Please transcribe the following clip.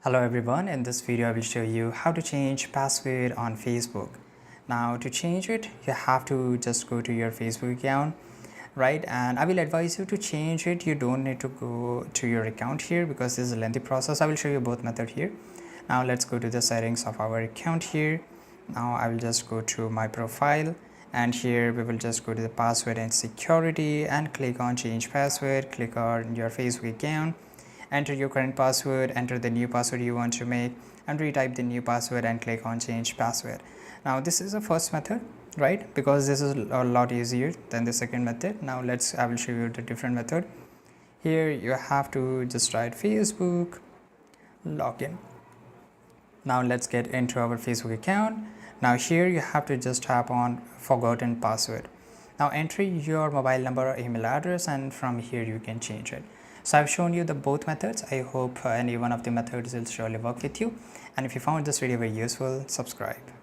Hello everyone, in this video I will show you how to change password on Facebook. Now to change it, you have to just go to your Facebook account, right? And I will advise you to change it. You don't need to go to your account here because this is a lengthy process. I will show you both method here. Now let's go to the settings of our account here. Now I will just go to my profile, and here we will just go to the password and security and click on change password. Click on your Facebook account, enter your current password, enter the new password you want to make, and retype the new password and click on change password. Now this is the first method, right? Because this is a lot easier than the second method. Now I will show you the different method. Here you have to just write Facebook login. Now let's get into our Facebook account. Now here you have to just tap on forgotten password. Now enter your mobile number or email address, and from here you can change it. So I've shown you the both methods. I hope any one of the methods will surely work with you, and if you found this video very useful, subscribe.